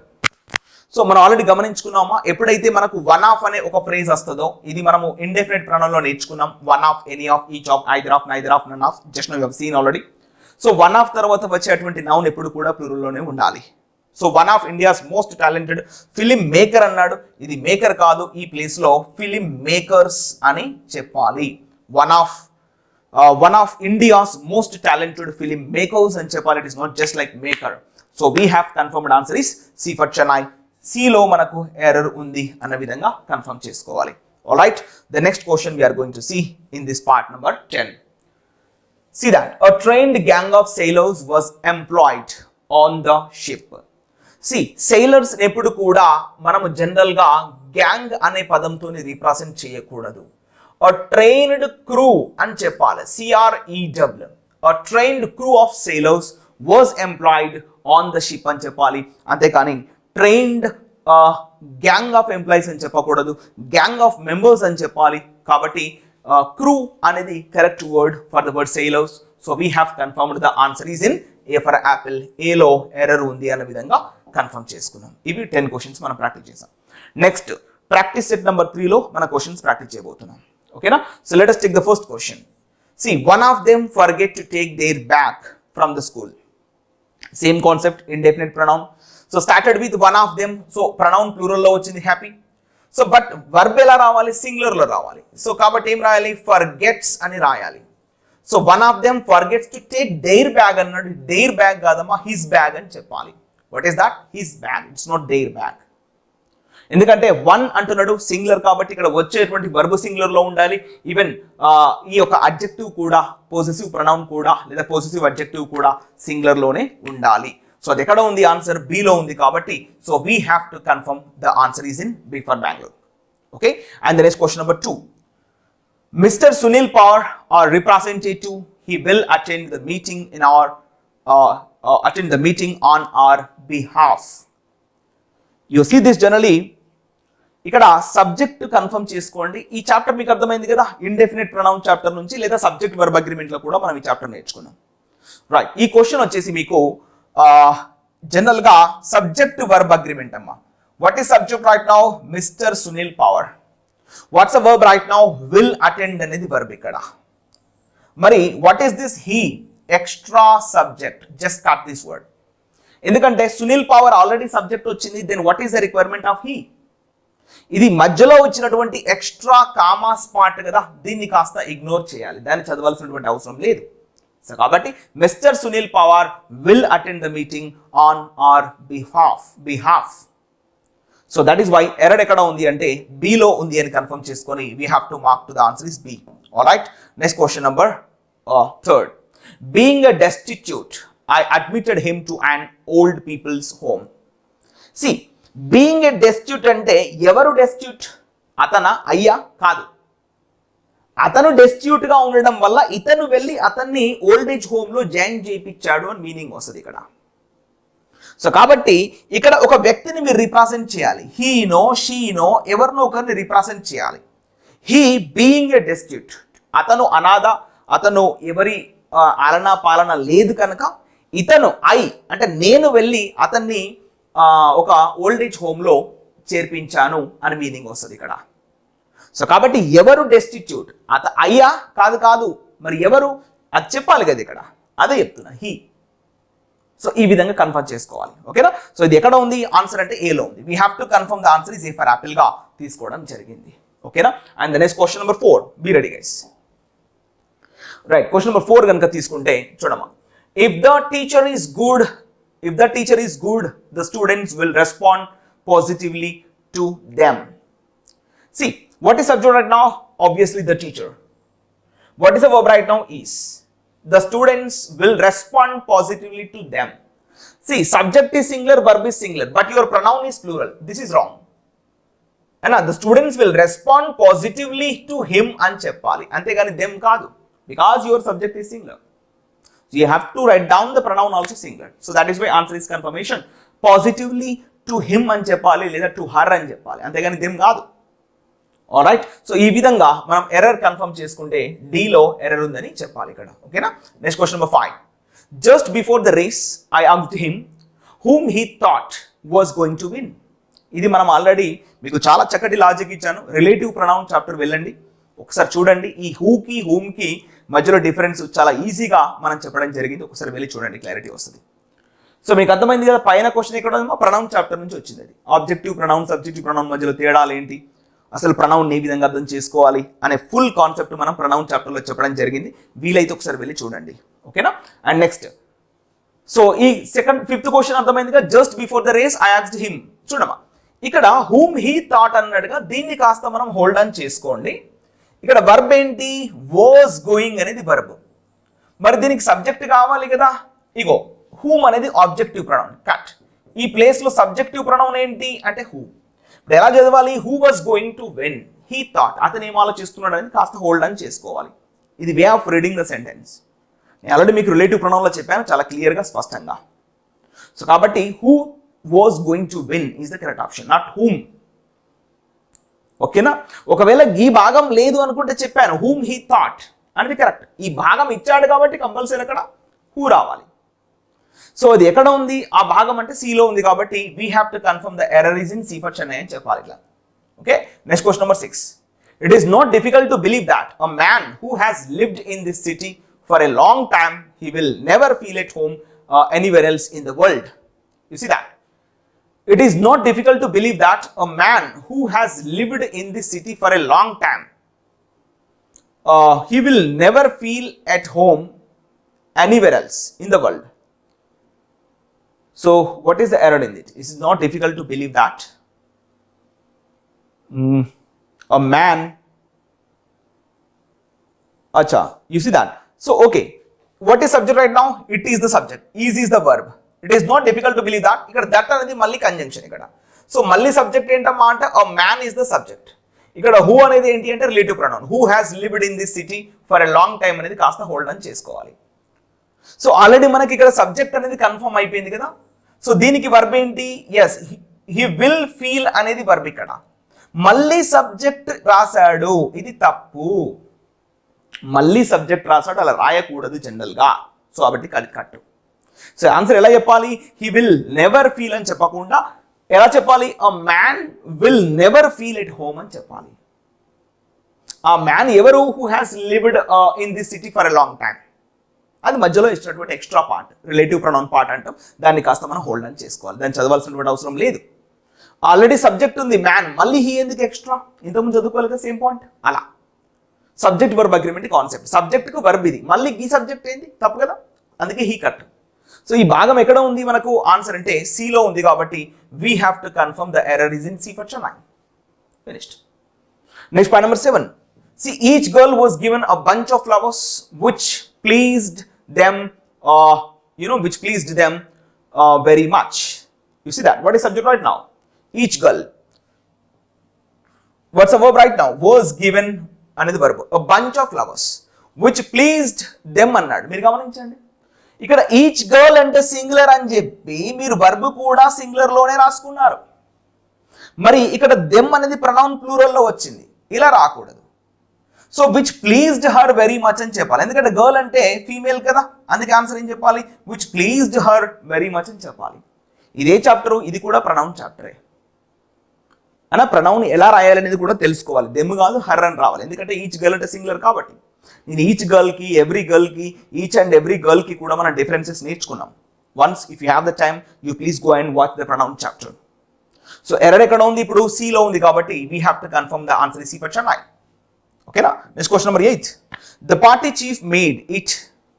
So మనం already గమనించుకున్నామా, ఎప్పుడైతే మనకు one of అనే ఒక phrase వస్తుందో, ఇది మనము indefinite ప్రణంలో నేర్చుకున్నాం. One of, any of, each of, either of, neither of, none of, just now you have seen already. So one of తర్వాత వచ్చేటువంటి నౌన్ ఎప్పుడు కూడా ప్లూరల్లోనే ఉండాలి. So one of India's most talented film maker అన్నాడు, ఇది మేకర్ కాదు, ఈ ప్లేస్ లో ఫిలిం మేకర్స్ అని చెప్పాలి. One of India's most talented film makers అని చెప్పాలి. It is not just like maker. So we have confirmed answer is C for Chennai. సిలో మనకు ఎర్రర్ ఉంది అన్న విధంగా కన్ఫర్మ్ చేసుకోవాలి. Alright, the next question we are going to see in this part number 10. See that a trained gang of sailors was employed on the ship. See, sailors ఎప్పుడు కూడా మనము general గా గ్యాంగ్ అనే పదంతో రిప్రజెంట్ చేయకూడదు. A trained crew అని చెప్పాలి, CREW. A trained crew of sailors was employed on the ship అని చెప్పాలి. అంతేకాని trained గ్యాంగ్ ఆఫ్ ఎంప్లాయీస్ అని చెప్పకూడదు, గ్యాంగ్ ఆఫ్ మెంబర్స్ అని చెప్పాలి. కాబట్టి క్రూ అనేది correct word for the word sailors. So we have confirmed the answer is in a for Apple. ఏలో ఎర్రర్ ఉంది అన్న విధంగా కన్ఫర్మ్ చేసుకున్నాం. ఇవి 10 క్వశ్చన్స్ మనం ప్రాక్టీస్ చేసాం. నెక్స్ట్ ప్రాక్టీస్ సెట్ నెంబర్ 3లో మన క్వశ్చన్స్ ప్రాక్టీస్ చేయబోతున్నాం. ఓకేనా, so let us take the first question. See, one of them forget to take their bag from the school. Same concept, indefinite pronoun. So started with one of them. So pronoun plural లో వచ్చింది happy. So but verb ఎలా రావాలి? Singular లో రావాలి. So కాబట్టి ఏం రాయాలి? Forgets అని రాయాలి. So one of them forgets to take their bag అన్నాడు. దేర్ బ్యాగ్ కాదమ్మా, హిస్ బ్యాగ్ అని చెప్పాలి. What is that? His bag, it's not their bag. ఎందుకంటే వన్ అంటున్నాడు సింగులర్ కాబట్టి ఇక్కడ వచ్చేటువంటి వర్బ్ సింగులర్ లో ఉండాలి. ఈవెన్ ఈ యొక్క అడ్జెక్టివ్ కూడా, పొసెసివ్ ప్రొనౌన్ కూడా లేదా పొసెసివ్ అడ్జెక్టివ్ కూడా సింగులర్ లోనే ఉండాలి. సో అది ఎక్కడ ఉంది? ఆన్సర్ బిలో ఉంది. కాబట్టి so we have to confirm the answer is in B for Bengaluru. Okay, and the next question number 2. Mr. Sunil Power, our representative, he will attend the meeting in our attend the meeting on our behalf. You see this generally. ఇక్కడ subject confirm చేసుకోండి. ఈ chapter మీకు అర్థమైంది కదా, indefinite pronoun chapter నుంచి లేదా subject verb agreement లో కూడా మనం ఈ చాప్టర్ నేర్చుకున్నాం. రైట్, ఈ క్వశ్చన్ వచ్చేసి మీకు జనరల్ గా సబ్జెక్ట్ వర్బ్ అగ్రిమెంట్ అమ్మా. What is subject right now? Mister Sunil Pawar. What's a verb right now? Will attend అనేది వర్బ్ ఇక్కడ. మరి what is this? He, extra subject. Just cut this word. ఎందుకంటే సునీల్ పవర్ ఆల్రెడీ సబ్జెక్ట్ వచ్చింది. Then what is the requirement of he? ఇది మధ్యలో వచ్చినటువంటి extra comma spot కదా, దీన్ని కాస్త ఇగ్నోర్ చేయాలి, దాన్ని చదవాల్సినటువంటి అవసరం లేదు. సో కాబట్టి Mister Sunil Pawar will attend the meeting on our behalf. So that is why error ఎక్కడ ఉంది అంటే బిలో ఉంది అని కన్ఫర్మ్ చేసుకొని we have to mark to the answer is B. Alright, next question number 3. Being a destitute, I admitted him to an old people's home. See, being a destitute అంటే ఎవరు destitute? అతనా? అయ్యా? కాదు. అతను destitute గా ఉండడం వల్ల ఇతను వెళ్ళి అతన్ని ఓల్డ్ ఏజ్ హోమ్ లో జాయిన్ చేయించాడు అని మీనింగ్ వస్తుంది ఇక్కడ. సో కాబట్టి ఇక్కడ ఒక వ్యక్తిని మీరు రిప్రజెంట్ చేయాలి. హీనో షీనో ఎవరినో ఒకరిని రిప్రజెంట్ చేయాలి. హీ బీయింగ్ ఎ డెస్టిట్యూట్, అతను అనాథ, అతను ఎవరి ఆలనా పాలన లేదు కనుక ఇతను అంటే నేను వెళ్ళి అతన్ని ఒక ఓల్డ్ ఏజ్ హోమ్లో చేర్పించాను అని మీనింగ్ వస్తుంది ఇక్కడ. సో కాబట్టి ఎవరు డెస్టిట్యూట్, అయ్యా కాదు మరి ఎవరు అది చెప్పాలి కదా ఇక్కడ, అదే చెప్తున్నా హీ. సో ఈ విధంగా కన్ఫర్మ్ చేసుకోవాలి. ఓకేనా. సో ఇది ఎక్కడ ఉంది ఆన్సర్ అంటే ఏలో ఉంది. We have to confirm the answer is A for apple గా తీసుకోవడం జరిగింది. ఓకేనా. And the next question number 4, be ready guys. Right, question number 4 కనుక తీసుకుంటే చూడమ్మా, if the teacher is good, the students will respond positively to them. See, what is subject right now? Obviously the teacher. What is the verb right now? Is. The students will respond positively to them. See, subject is singular, verb is singular, but your pronoun is plural. This is wrong. And the students will respond positively to him and cheppali. Antegani them kaadu. Because your subject is singular. So you have to write down the pronoun also singular. So that is why answer is confirmation. Positively to him and cheppali, లేదా to her and cheppali. Antegani them kaadu. Alright. So ఈ విధంగా మనం error confirm చేసుకుంటే డీలో error ఉందని చెప్పాలి ఇక్కడ. ఓకేనా. Next question number 5. Just before the race I asked him whom he thought was going to win. ఇది మనం ఆల్రెడీ మీకు చాలా చక్కటి లాజిక్ ఇచ్చాను. రిలేటివ్ ప్రొనౌన్ చాప్టర్ వెళ్ళండి, ఒకసారి చూడండి. ఈ హూకి హూమ్కి మధ్యలో డిఫరెన్స్ చాలా ఈజీగా మనం చెప్పడం జరిగింది. ఒకసారి వెళ్ళి చూడండి, క్లారిటీ వస్తుంది. సో మీకు అర్థమైంది కదా, పైన క్వశ్చన్ ఇక్కడ ప్రొనౌన్ చాప్టర్ నుంచి వచ్చింది. అది ఆబ్జెక్టివ్ ప్రొనౌన్, సబ్జెక్టివ్ ప్రొనౌన్ మధ్యలో తేడాలు ఏంటి, అసలు ప్రొనౌన్ ఏ విధంగా అర్థం చేసుకోవాలి అనే ఫుల్ కాన్సెప్ట్ మనం ప్రొనౌన్ చాప్టర్లో చెప్పడం జరిగింది. వీలైతే ఒకసారి వెళ్ళి చూడండి. ఓకేనా. అండ్ నెక్స్ట్, సో ఈ ఫిఫ్త్ క్వశ్చన్ అర్థమైందిగా, just before the race I asked him. చూడమా, ఇక్కడ హూమ్ హీ థాట్ అన్నట్టుగా దీన్ని కాస్త మనం హోల్డ్ ఆన్ చేసుకోండి. ఇక్కడ వర్బ్ ఏంటి, వాజ్ గోయింగ్ అనేది వర్బ్. మరి దీనికి సబ్జెక్ట్ కావాలి కదా, ఇగో హూమ్ అనేది ఆబ్జెక్టివ్ ప్రొనౌన్. కట్. ఈ ప్లేస్ లో సబ్జెక్టివ్ ప్రొనౌన్ ఏంటి అంటే హూ. ఎలా చదవాలి, who was going to win, he thought, అతను ఏం ఆలోచిస్తున్నాడు అనేది కాస్త హోల్డ్ ఆన్ చేసుకోవాలి. ఇది way of reading the sentence. నేను ఆల్రెడీ మీకు రిలేటివ్ ప్రొనౌన్లో చెప్పాను చాలా క్లియర్గా, స్పష్టంగా. సో కాబట్టి who was going to win is the correct option, not whom. ఓకేనా. ఒకవేళ ఈ భాగం లేదు అనుకుంటే చెప్పాను హూమ్ హీ థాట్ అనేది కరెక్ట్. ఈ భాగం ఇచ్చాడు కాబట్టి కంపల్సరీ అక్కడ హూ రావాలి. సో అది ఎక్కడ ఉంది ఆ భాగం అంటే సిలో ఉంది కాబట్టి we have to confirm the error is in C for Chennai అని చెప్పాలి ఇట్లా. Okay. Next question number 6. It is not difficult to believe that a man who has lived in this city for a long time he will never feel at home anywhere else in the world. You see that. It is not difficult to believe that a man who has lived in this city for a long time, he will never feel at home anywhere else in the world. So, what is the error in it? It is not difficult to believe that a man. Acha, you see that? So, okay. What is subject right now? It is the subject. Is the verb. It is not difficult to believe that. ఇక్కడ that అనేది మళ్ళీ conjunction ఇక్కడ. So మళ్ళీ subject ఏంటమ్మా అంటే a man is the subject. ఇక్కడ who అనేది ఏంటి అంటే relative pronoun. Who has lived in this city for a long time అనేది కాస్త హోల్డ్ ఆన్ చేసుకోవాలి. సో ఆల్రెడీ మనకి ఇక్కడ సబ్జెక్ట్ అనేది కన్ఫర్మ్ అయిపోయింది కదా. సో దీనికి వర్బ్ ఏంటి, ఎస్ హీ విల్ ఫీల్ అనేది వర్బ్. ఇక్కడ మళ్ళీ సబ్జెక్ట్ రాశాడు, ఇది తప్పు. మళ్ళీ సబ్జెక్ట్ రాశాడు, అలా రాయకూడదు జనరల్ గా. సో కాబట్టి కట్టు. సో ఆన్సర్ ఎలా చెప్పాలి, హీ విల్ నెవర్ ఫీల్ అని చెప్పకుండా ఎలా చెప్పాలి, a man will never feel at home అని చెప్పాలి. ఆ మ్యాన్ ఎవరు, who has lived in this city for a long time. అది మధ్యలో ఇచ్చినటువంటి extra part, relative pronoun part అంటాం. దాన్ని కాస్త మనం హోల్డ్ ఆన్ చేసుకోవాలి. దాన్ని చదవాల్సినటువంటి అవసరం లేదు. ఆల్రెడీ సబ్జెక్ట్ ఉంది మ్యాన్, మళ్ళీ హీ ఎందుకు ఎక్స్ట్రా, ఇంతకుముందు చదువుకోవాలి కదా సేమ్ పాయింట్. అలా సబ్జెక్ట్ వర్బ్ అగ్రిమెంట్ కాన్సెప్ట్. సబ్జెక్ట్కు వర్బ్ ఇది, మళ్ళీ ఈ సబ్జెక్ట్ ఏంటి, తప్పు కదా, అందుకే హీ కట్. సో ఈ భాగం ఎక్కడ ఉంది మనకు ఆన్సర్ అంటే సిలో ఉంది కాబట్టి we have to confirm the error is in C for Chennai. Finished. Next point number 7. See, each girl was given a bunch of flowers which pleased them, which pleased them very much. You see that? What is subject right now? Each girl. What's the verb right now? Was given అనేది verb. a bunch of flowers which pleased them అన్నాడు. మీరు గమనించండి, ఇక్కడ each girl అంటే singular అని చెప్పి మీరు verb కూడా సింగులర్ లోనే రాసుకున్నారు. మరి ఇక్కడ దెమ్ అనేది ప్రొనౌన్ ప్లూరల్ లో వచ్చింది, ఇలా రాకూడదు. So which pleased her very much అని చెప్పాలి, ఎందుకంటే గర్ల్ అంటే ఫీమేల్ కదా, అందుకే ఆన్సర్ ఏం చెప్పాలి, which pleased her very much అని చెప్పాలి. ఇదే చాప్టర్, ఇది కూడా ప్రొనౌన్ చాప్టరే అన్న. ప్రొనౌన్ ఎలా రాయాలనేది కూడా తెలుసుకోవాలి, దెమ్ కాదు హర్ అని రావాలి, ఎందుకంటే ఈచ్ గర్ల్ అంటే సింగులర్ కాబట్టి. నేను ఈచ్ గర్ల్కి, ఎవ్రీ గర్ల్కి, ఈచ్ అండ్ ఎవ్రీ గర్ల్కి కూడా మనం డిఫరెన్సెస్ నేర్చుకున్నాం. Once if you have the time you please go and watch the pronoun chapter. So error ఎక్కడ ఉంది, ఇప్పుడు సిలో ఉంది కాబట్టి we have to confirm the answer is C for Chennai. ఓకేనా. Next question number 8. The party chief made it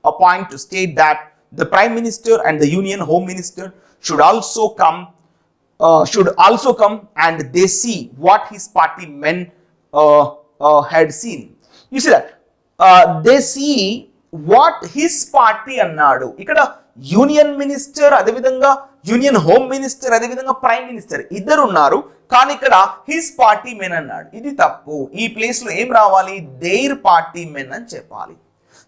a point to state that the prime minister and the union home minister should also come and they see what his party men had seen. You see that they see what his party అన్నాడు. ఇక్కడ union minister, అదేవిధంగా union home minister, అదేవిధంగా prime minister ఇద్దరు ఉన్నారు, కానీ ఇక్కడ his party men అన్నాడు. ఇది తప్పు. ఈ ప్లేస్ లో ఏం రావాలి, దేర్ పార్టీ మెన్ అని చెప్పాలి.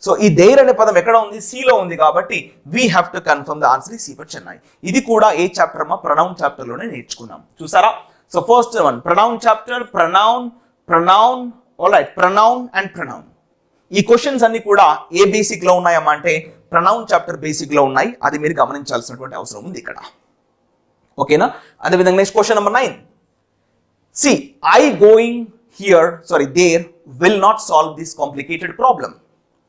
సో ఈ దేర్ అనే పదం ఎక్కడ ఉంది, సిలో ఉంది కాబట్టి we have to confirm the answer is C for Chennai. ఇది కూడా ఏ చాప్టర్ మా ప్రొనౌన్ చాప్టర్ లోనే నేర్చుకున్నాం, చూసారా. So first one pronoun chapter, pronoun alright, pronoun and pronoun. ఈ క్వశ్చన్స్ అన్ని కూడా ఏ బేసిక్ లో ఉన్నాయమ్మా అంటే ప్రొనౌన్ చాప్టర్ బేసిక్ లో ఉన్నాయి, అది మీరు గమనించాల్సినటువంటి అవసరం ఉంది ఇక్కడ. ఓకేనా. అదేవిధంగా next question number 9. See I going here there will not solve this complicated problem.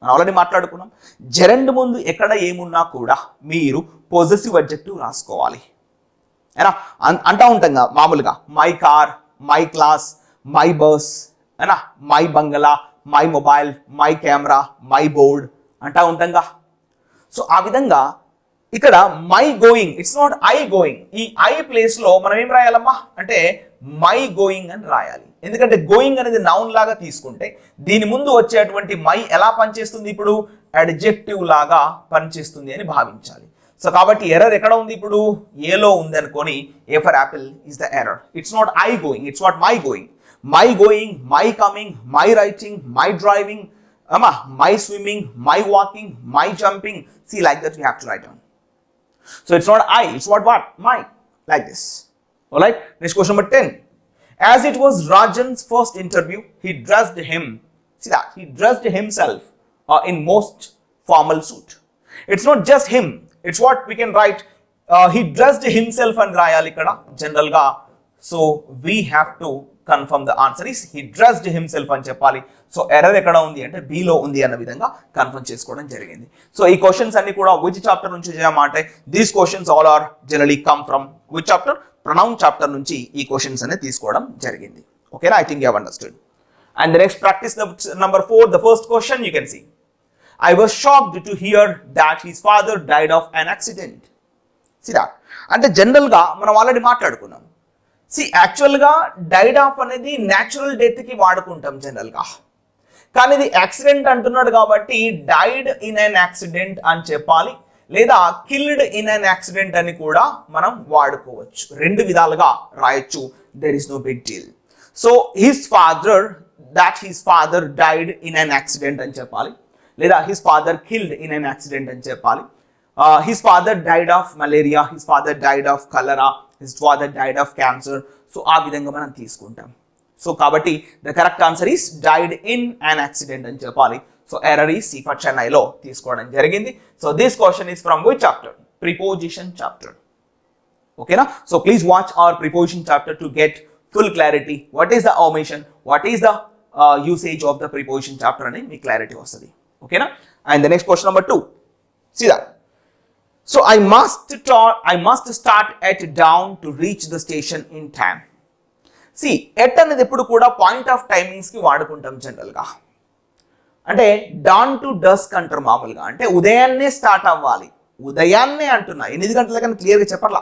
మనం ఆల్రెడీ మాట్లాడుకున్నాం, జెరెండ్ ముందు ఎక్కడ ఏమున్నా కూడా మీరు పొజెసివ్ అడ్జెక్టివ్ రాసుకోవాలి. అయినా అంటా ఉంటాం మామూలుగా, my car, my class, my bus, అయినా my bungalow, my mobile, my camera, my board అంటా ఉంటాంగా. సో ఆ విధంగా ఇక్కడ my going, it's not I going. ఈ ఐ ప్లేస్ లో మనం ఏం రాయాలమ్మా అంటే మై గోయింగ్ అని రాయాలి, ఎందుకంటే గోయింగ్ అనేది నౌన్ లాగా తీసుకుంటే దీని ముందు వచ్చేటువంటి మై ఎలా పనిచేస్తుంది, ఇప్పుడు అడ్జెక్టివ్ లాగా పనిచేస్తుంది అని భావించాలి. సో కాబట్టి ఎర్రర్ ఎక్కడ ఉంది, ఇప్పుడు ఏలో ఉంది అనుకొని ఏ for Apple is the error. It's not I going, it's not my going. My going, my coming, my writing, my driving, my swimming, my walking, my jumping. See, like that you have to write down. So it's not I, it's what my, like this. Alright, next question number 10. As it was Rajan's first interview, he dressed him, see that, he dressed himself in most formal suit. It's not just him, it's what we can write, he dressed himself and rayali kada general ga. So we have to confirm the answer is he dressed himself అని చెప్పాలి. So error ఎక్కడ ఉంది అంటే B లో ఉంది అన్న విధంగా confirm చేసుకోవడం జరిగింది. సో ఈ క్వశ్చన్స్ అన్ని కూడా విచ్ చాప్టర్ నుంచి చేయమంటే these questions all are generally come from which chapter, pronoun chapter నుంచి ఈ క్వశ్చన్స్ అనేది తీసుకోవడం జరిగింది. ఓకేనా, I think you have understood. And the next practice number 4, the first question you can see. I was shocked to hear that his father died of an accident. See that? అంటే general గా మనం already మాట్లాడుకున్నాం. యాక్చువల్గా died of అనేది natural డెత్కి వాడుకుంటాం జనరల్గా, కానీ ఇది యాక్సిడెంట్ అంటున్నాడు కాబట్టి డైడ్ ఇన్ అన్ యాక్సిడెంట్ అని చెప్పాలి, లేదా కిల్డ్ ఇన్ అన్ యాక్సిడెంట్ అని కూడా మనం వాడుకోవచ్చు. రెండు విధాలుగా రాయొచ్చు, there is no big deal. So his father died in an accident అని చెప్పాలి, లేదా his father killed in an accident అని చెప్పాలి. His father died of malaria, his father died of cholera, his father died of cancer. So ఆ విధంగా మనం తీసుకుంటాం. So కాబట్టి the correct answer is died in an accident అని చెప్పాలి. So error is C for చెన్నైలో తీసుకోవడం జరిగింది. So this question is from which chapter, preposition chapter. ఓకేనా. So please watch our preposition chapter to get full clarity. What is the omission, what is the usage of the preposition chapter అని మీకు clarity వస్తుంది. ఓకేనా. And the next question number 2, see that. So I must start at dawn to reach the station in time. See, at అనేది ఎప్పుడు కూడా point of timings కి వాడుకుంటాం general గా. అంటే డాన్ టు డస్క్ అంటారు మామూలుగా, అంటే ఉదయాన్నే స్టార్ట్ అవ్వాలి. ఉదయాన్నే అంటున్నా, 8 గంటలకన్నా క్లియర్గా చెప్పట్లా.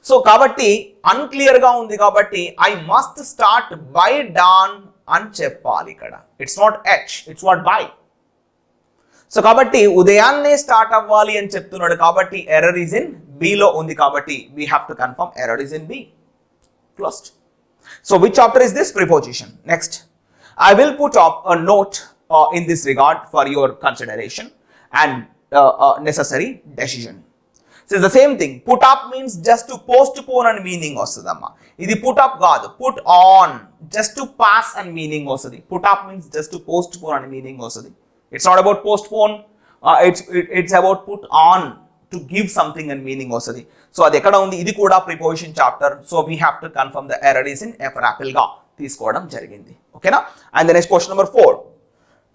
సో కాబట్టి అన్క్లియర్ గా ఉంది కాబట్టి I must start by dawn అని చెప్పాలి ఇక్కడ. It's not H, it's what by. So కాబట్టి ఉదయాన్నే స్టార్ట్ అవ్వాలి అని చెప్తున్నాడు కాబట్టి ఎర్రర్ ఈజ్ ఇన్ B లో ఉంది కాబట్టి we have to confirm error is in B. Closed. So which chapter is this, preposition. Next, I will put up a note in this regard for your consideration and necessary decision. So it's the same thing. Put up means just to postpone and meaning vastadamma. Idi put up kaadu, put on, just to pass and meaning vastadi. Put up means just to postpone and meaning vastadi. It's not about postpone, it's about put on, to give something and meaning vastadi. So adi ekkada undi, idi kuda preposition chapter. So we have to confirm the error is in F for apple ga తీసుకోవడం జరిగింది. ఓకేనా? And the next question number 4.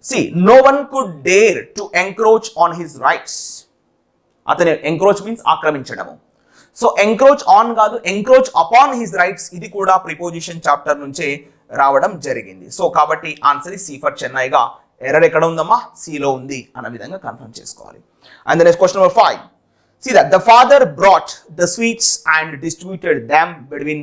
See, no one could dare to encroach on his rights. అతను encroach means ఆక్రమించడము. So encroach on కాదు, encroach upon his rights, ఇది కూడా preposition chapter నుంచే రావడం జరిగింది. సో కాబట్టి ఆన్సర్ ఈ సి ఫర్ చెన్నైగా, ఎర్రర్ ఎక్కడ ఉందమ్మా? సిలో ఉంది అన్న విధంగా కన్ఫర్మ్ చేసుకోవాలి. And the next question number 5. See that the father brought the sweets and distributed them between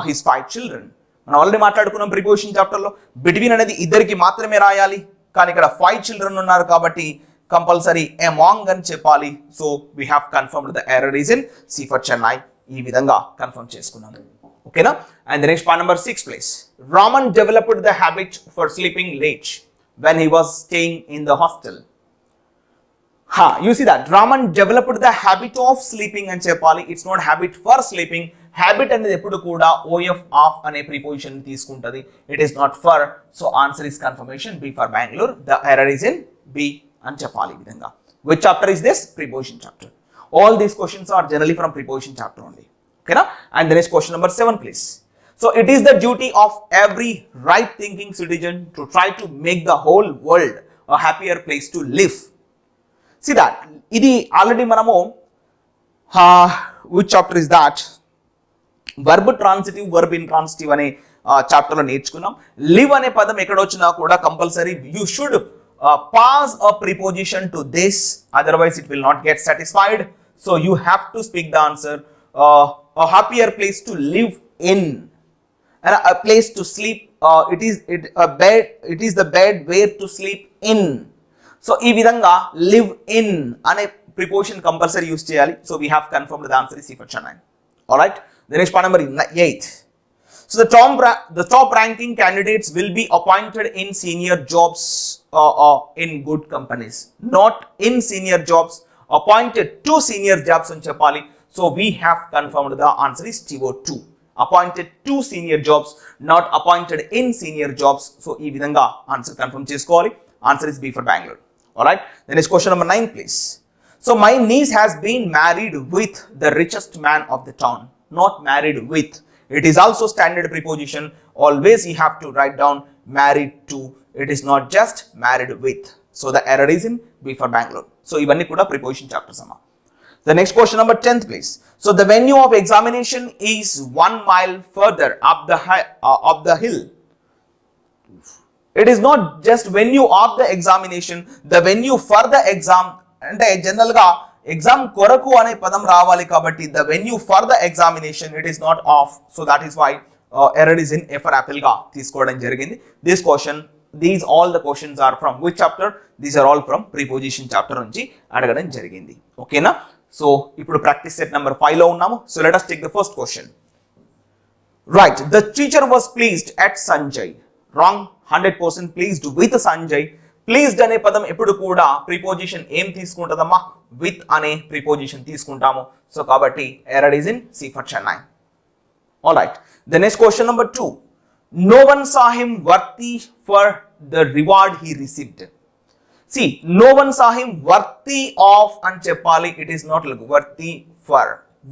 his 5 children. మనం ఆల్రెడీ మాట్లాడుకున్నాం ప్రిపోజిషన్ చాప్టర్లో, బిట్వీన్ అనేది ఇద్దరికి మాత్రమే రాయాలి, కానీ ఇక్కడ 5 చిల్డ్రన్ ఉన్నారు కాబట్టి కంపల్సరీ అమాంగ్ అని చెప్పాలి. So we have confirmed the error is in C for Chennai. ఈ విధంగా కన్ఫర్మ్ చేసుకున్నాము. ఓకేనా? And the next point number 6 please. Raman developed the habit for sleeping late when he was staying in the hostel. You see that Raman developed the habit of sleeping అని చెప్పాలి. It's not habit for sleeping. Habit అనేది ఎప్పుడు కూడా O F of అనే preposition తీసుకుంటది. It is not for. So answer is confirmation B for Bengaluru. The error is in B అని చెప్పాలి. ఈ విధంగా which chapter is this? Preposition chapter. All these questions are generally from preposition chapter only. ఓకేనా? And the next question number 7 please. So it is the duty of every right thinking citizen to try to make the whole world a happier place to live. See that ఇది already మనము which chapter is that? Verb transitive, verb intransitive అనే చాప్టర్లో నేర్చుకున్నాం. Live అనే పదం ఎక్కడ వచ్చినా కూడా compulsory you should pass a preposition to this, otherwise it will not get satisfied. So you have to speak the answer. a happier place to live in and a place to sleep. It is the bed where to sleep in. So ఈ విధంగా live in అనే preposition compulsory use చేయాలి. So we have confirmed the answer is C for Chennai. Alright, the next point number 8. So the top ranking candidates will be appointed in senior jobs in good companies, not in senior jobs, appointed to senior jobs అని చెప్పాలి. So we have confirmed the answer is TO2. Appointed to senior jobs, not appointed in senior jobs. So ఈ విధంగా answer confirm చేసుకోవాలి. Answer is B for Bengaluru. Alright, then is question number 9 please. So my niece has been married with the richest man of the town, not married with. It is also standard preposition. Always you have to write down married to. It is not just married with. So the error is in B for Bangalore. So ivanni kuda preposition chapters amma. The next question number 10th please. So the venue of examination is 1 mile further up the hill. It is not just venue of the examination, the venue for the exam. అంటే general గా exam కొరకు అనే పదం రావాలి కాబట్టి the venue for the examination, it is not of. So that is why error is in F for apple గా తీసుకోవడం జరిగింది. These all the questions are from which chapter? These are all from preposition chapter నుంచి అడగడం జరిగింది. ఓకేనా? So ఇప్పుడు practice set number 5 లో ఉన్నాము. So let us take the first question. Right, the teacher was pleased at Sanjay. Wrong. 100% pleased with Sanjay. Pleased అనే పదం ఎప్పుడు కూడా ప్రిపోజిషన్ ఏం తీసుకుంటుందమ్మా? విత్ అనే ప్రిపోజిషన్ తీసుకుంటాము. సో కాబట్టి error is in C for Chennai. Alright, the next question number 2. No one saw him worthy for the reward he received. See, no one saw him worthy of అని చెప్పాలి. It is not like worthy for.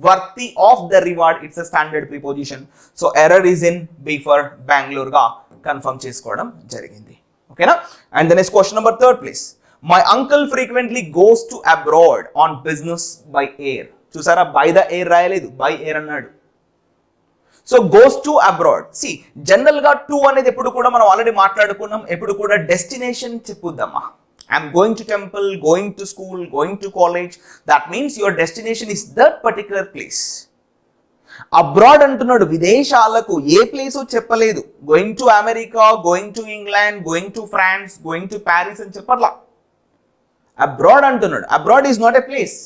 Worthy of the reward, it's a standard preposition. So error is in B for Bangalore గా confirm చేసుకోవడం జరిగింది. ఓకేనా? And the next question number 3 please. My uncle frequently goes to abroad on business by air. చూసారా, by the air రాయలేదు, by air అన్నాడు. So goes to abroad. See general గా to అనేది ఎప్పుడు కూడా మనం ఆల్రెడీ మాట్లాడుకున్నాం, ఎప్పుడు కూడా డెస్టినేషన్ చెప్పుద్దమ్మా. I'm going to temple, going to school, going to college. That means your destination is that particular place. Abroad అంటున్నాడు, విదేశాలకు. ఏ ప్లేస్ చెప్పలేదు. Going to America, going to England, going to France, going to Paris అని చెప్పట్లా. Abroad అంటున్నాడు. Abroad is not a place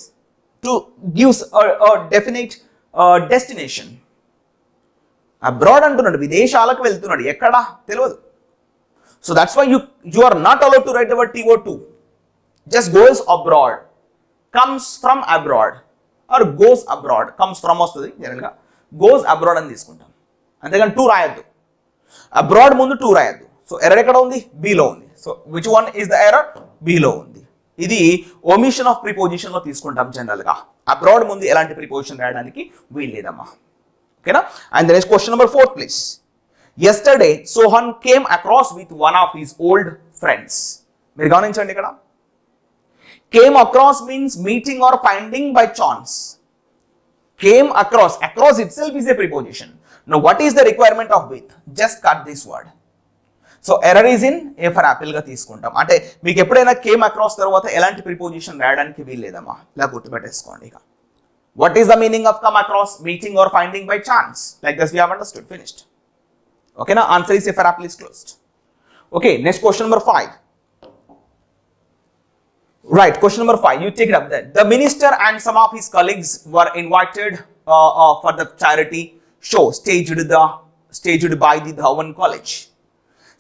to gives definite destination. Abroad అంటున్నాడు, విదేశాలకు వెళ్తున్నాడు. ఎక్కడా తెలియదు. So that's why you are not allowed to write the word TO2. Just goes abroad, comes from abroad, or goes abroad, comes from వస్తుంది జనరల్గా, goes abroad అని తీసుకుంటాం, అంతేగాని టూ రాయద్దు. అబ్రాడ్ ముందు టూ రాయద్దు. సో ఎర్రర్ ఎక్కడ ఉంది? బిలో ఉంది. So which one is the error? Below ఉంది. ఇది ఒమిషన్ ఆఫ్ ప్రిపోజిషన్ లో తీసుకుంటాం జనరల్గా. అబ్రాడ్ ముందు ఎలాంటి ప్రిపోజిషన్ రాయడానికి వీల్లేదమ్మా. ఓకేనా? And next question number 4 please. Yesterday, Sohan came across with one of his old friends. మీరు గమనించండి ఇక్కడ. Came across means meeting or finding by chance. Came across. Across itself is a preposition. Now, what is the requirement of with? Just cut this word. So, error is in A for apple గా తీసుకుంటాం. అంటే మీకు ఎప్పుడైనా came across తర్వాత ఎలాంటి preposition రాయడానికి వీల్లేదమ్మా. ఇలా గుర్తుపెట్టేసుకోండి ఇక. What is the meaning of come across? Meeting or finding by chance. Like this we have understood. Finished. Okay, now answer is A for apple is closed. Okay, next question number 5. Right, question number 5. You take it up there. The minister and some of his colleagues were invited for the charity show staged by the Dhawan College.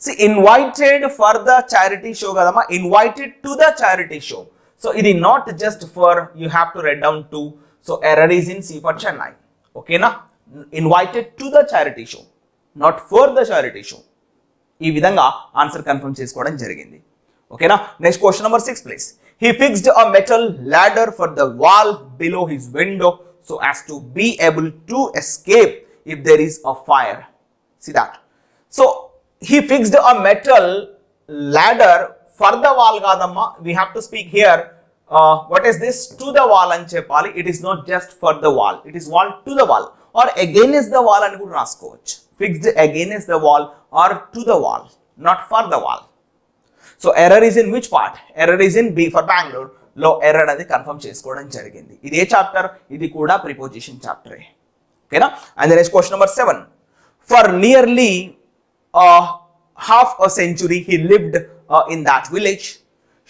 See, invited for the charity show, kadama, invited to the charity show. So it is not just for, you have to write down to. So error is in C for Chennai. Okay, na? Invited to the charity show, not for the charity show. ఈ విధంగా answer confirm చేసుకోవడం జరిగింది. ఓకేనా? Next question number 6 please. He fixed a metal ladder for the wall below his window so as to be able to escape if there is a fire. See that? So he fixed a metal ladder for the wall kadamma. We have to speak here. What is this? To the wall అని చెప్పాలి. It is not just for the wall. It is wall to the wall or against the wall అని కూడా రాసుకోవచ్చు. Fixed against the wall or to the wall, not for the wall. So error is in which part? Error is in B for Bangalore. లో error అది confirm చేసుకోవడం జరిగింది. ఇది ఏ chapter? ఇది కూడా ప్రిపోజిషన్ చాప్టరే. ఓకేనా? And next question number 7. For nearly half a century he lived in that village,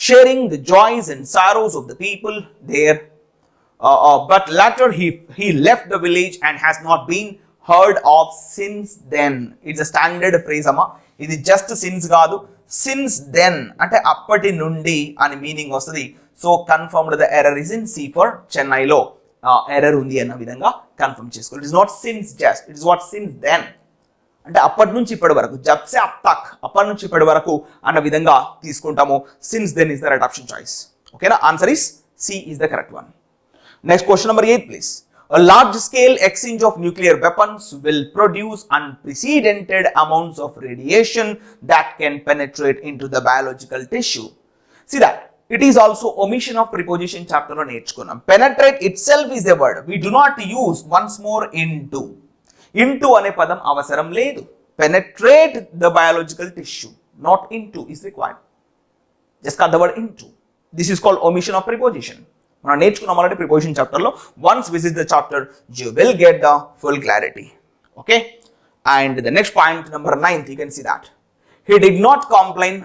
sharing the joys and sorrows of the people there. But later he left the village and has not been heard of since then. It's a standard phrase amma. ఇది just since కాదు, since then అంటే అప్పటి నుండి అని meaning వస్తుంది. So confirmed the error is in C for చెన్నైలో error ఉంది అన్న విధంగా కన్ఫర్మ్ చేసుకోవాలి. It is not since just, it is what since then అంటే అప్పటి నుంచి ఇప్పటి వరకు, జబ్సే అబ్ తక్, అప్పటి నుంచి ఇప్పటి వరకు అన్న విధంగా తీసుకుంటాము. Since then is the right option choice. ఓకేనా? Answer is C is the correct one. Next question number 8 please. A large-scale exchange of nuclear weapons will produce unprecedented amounts of radiation that can penetrate into the biological tissue. See that? It is also omission of preposition chapter on నేర్చుకున్నాం. Penetrate itself is a word. We do not use once more into. Into అనే పదం అవసరం లేదు. Penetrate the biological tissue, not into is required. Just cut the word into. This is called omission of preposition. మనం నేర్చుకున్నాం already preposition చాప్టర్లో. Once visit the chapter you will get the full clarity. Okay? And the next point number 9, you can see that he did not complain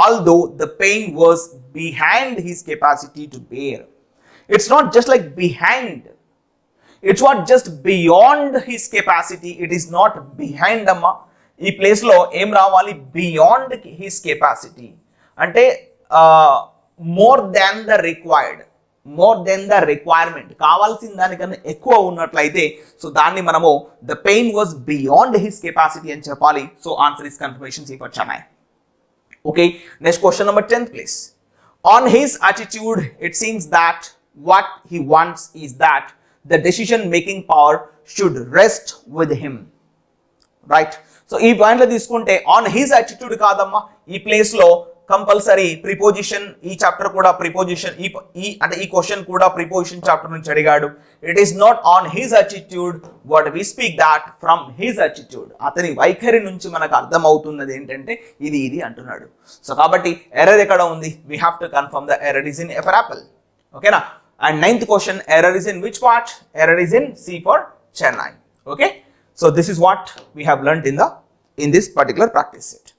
although the pain was behind his capacity to bear. It's not just like behind, it's what just beyond his capacity. It is not behind amma. ఈ ప్లేస్లో ఏం రావాలి? Beyond his capacity అంటే more than the required, more than the requirement, కావాల్సిన దానికన్నా ఎక్కువ ఉన్నట్లయితే so దాన్ని మనము the pain was beyond his capacity అని చెప్పాలి. So answer is confirmation C for Chennai. Okay, next question number 10 please. On his attitude, it seems that what he wants is that the decision making power should rest with him. Right? So ఈ పాయింట్లో తీసుకుంటే on his attitude కాదమ్మా, ఈ ప్లేస్లో compulsory preposition. ఈ chapter కూడా preposition, అంటే ఈ క్వశ్చన్ కూడా ప్రిపోజిషన్ చాప్టర్ నుంచి అడిగాడు. It is not on his attitude, what we speak that from his attitude. అతని వైఖరి నుంచి మనకు అర్థం అవుతున్నది ఏంటంటే ఇది అంటున్నాడు. సో కాబట్టి ఎర్రర్ ఎక్కడ ఉంది? We have to confirm the error is in A for apple. ఓకేనా? And 9th question, error is in which part? Error is in C for Chennai. Okay, so this is what we have learnt in this particular practice set.